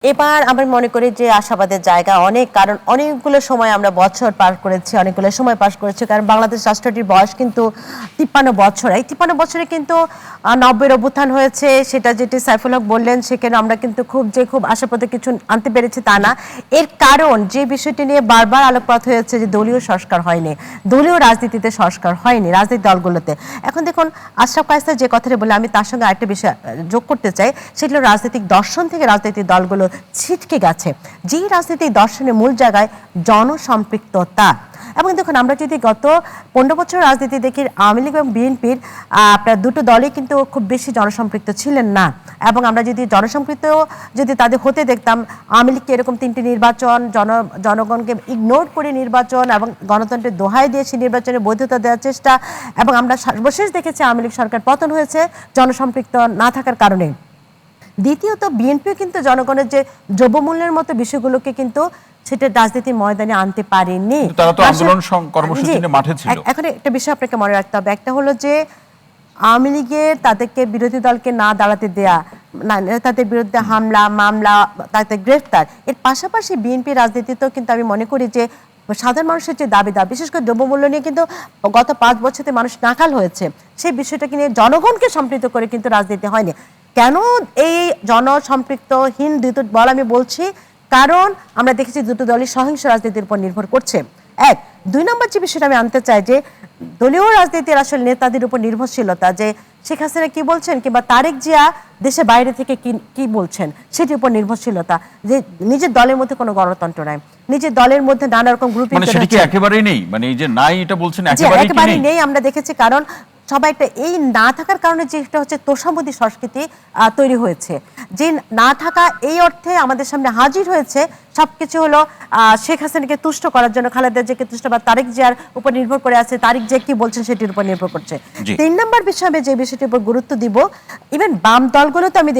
এবার আমি মনে করি যে আশাবাদের জায়গা অনেক, কারণ অনেকগুলো সময় আমরা বছর পার করেছি, অনেকগুলো সময় পাস করেছি, কারণ বাংলাদেশ রাষ্ট্রটির বয়স কিন্তু 53 বছর। এই 53 বছরে কিন্তু 90-এর অভ্যুত্থান হয়েছে, সেটা যেটি সাইফুল হক বললেন, সেখানে আমরা কিন্তু খুব আশাপদে কিছু আনতে পেরেছি তা না। এর কারণ যে বিষয়টি নিয়ে বারবার আলোকপাত হয়েছে যে দলীয় সংস্কার হয়নি, দলীয় রাজনীতিতে সংস্কার হয়নি রাজনৈতিক দলগুলোতে। এখন দেখুন, আশরাফ কায়সার যে কথাটি বলে আমি তার সঙ্গে আরেকটা বিষয় যোগ করতে চাই, সেটা হলো রাজনৈতিক দর্শন থেকে রাজনৈতিক দলগুলো ছিটকে গেছে। যেই রাজনৈতিক দর্শনের মূল জায়গায় জনসম্পৃক্ততা। এবং দেখুন, আমরা যদি গত 15 বছর রাজনীতি দেখি, আওয়ামী লীগ এবং বিএনপির আপনার দুটো দলই কিন্তু খুব বেশি জনসম্পৃক্ত ছিলেন না। এবং আমরা যদি জনসম্পৃক্ত যদি তাদের হতে দেখতাম, আওয়ামী লীগকে এরকম 3টি নির্বাচন, জনগণকে ইগনোর করে নির্বাচন এবং গণতন্ত্রের দোহাই দিয়ে সেই নির্বাচনের বৈধতা দেওয়ার চেষ্টা, এবং আমরা সর্বশেষ দেখেছি আওয়ামী লীগ সরকার পতন হয়েছে জনসম্পৃক্ত না থাকার কারণে। দ্বিতীয়ত, বিএনপিও কিন্তু জনগণের যে দ্রব্যমূল্যের মতো বিষয়গুলোকে কিন্তু সেটা রাজনীতির ময়দানে আনতে পারেনি। তারা তো আন্দোলন কর্মসূচি নিয়ে মাঠে ছিল। এখন একটা বিষয় আপনাকে মনে রাখতে হবে, একটা হলো যে আওয়ামী লীগের তাদেরকে বিরোধী দলকে না দাঁড়াতে দেয়া, তাদের বিরুদ্ধে হামলা মামলা, তাদের গ্রেফতার, এর পাশাপাশি বিএনপি রাজনীতিতেও কিন্তু আমি মনে করি যে সাধারণ মানুষের যে দাবিদার, বিশেষ করে দ্রব্যমূল্য নিয়ে কিন্তু গত 5 বছরে মানুষ নাকাল হয়েছে, সেই বিষয়টাকে নিয়ে জনগণকে সম্পৃক্ত করে কিন্তু রাজনীতি হয়নি। কেন এই জনসম্পৃক্তহীন দুটো দল আমি বলছি? কারণ আমরা দেখেছি দুটো দলই সহিংস রাজনীতির উপর নির্ভর করছে। 1, 2 নম্বর যে বিষয়টা আমি আনতে চাই যে দলীয় রাজনীতির আসলে নেতাদের উপর নির্ভরশীলতা, যে শেখ হাসিনা কি বলছেন কিংবা তারেক জিয়া দেশে বাইরে থেকে কি বলছেন সেটির উপর নির্ভরশীলতা, যে নিজের দলের মধ্যে কোনো গণতন্ত্র নাই, নিজের দলের মধ্যে নানা রকম গ্রুপিং, মানে সেটা কি একেবারেই নেই, মানে এই যে নাই এটা বলছেন একেবারেই নেই আমরা দেখেছি। কারণ সবাইটা এই না থাকার কারণে যেটা হচ্ছে তোষামোদী সংস্কৃতি তৈরি হয়েছে, যে না থাকা এই অর্থে আমাদের সামনে হাজির হয়েছে সবকিছু হলো শেখ হাসিনাকে তুষ্ট করার জন্য, খালেদা জিয়াকে তুষ্ট বা তারেক জিয়ার উপর নির্ভর করে আছে, তারেক জিয়া কি বলছেন সেটির উপর নির্ভর করছে। 3 নম্বর বিষয় আমি যে বিষয়টির উপর গুরুত্ব দিব, ইভেন বাম দলগুলো তো আমি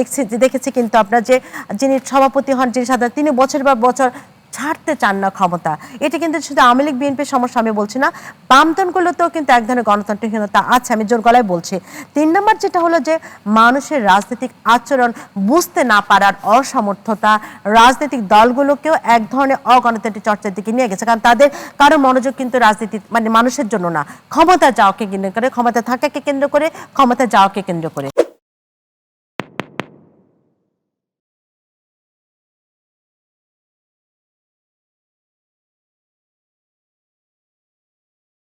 দেখেছি কিন্তু আপনার যে যিনি সভাপতি হন, যিনি সাধারণ, তিনি বছর পর বছর ছাড়তে চান না ক্ষমতা। এটা কিন্তু শুধু আওয়ামী লীগ বিএনপির সমস্যা আমি বলছি না, বামদলগুলোতেও কিন্তু এক ধরনের গণতন্ত্রহীনতা আছে, আমি জোর গলায় বলছি। 3 নম্বর যেটা হলো যে মানুষের রাজনৈতিক আচরণ বুঝতে না পারার অসমর্থতা রাজনৈতিক দলগুলোকেও এক ধরনের অগণতান্ত্রিক চর্চার দিকে নিয়ে গেছে। কারণ তাদের কারো মনোযোগ কিন্তু রাজনীতি মানে মানুষের জন্য না, ক্ষমতা যাওয়াকে কেন্দ্র করে, ক্ষমতা থাকাকে কেন্দ্র করে, ক্ষমতা যাওয়াকে কেন্দ্র করে।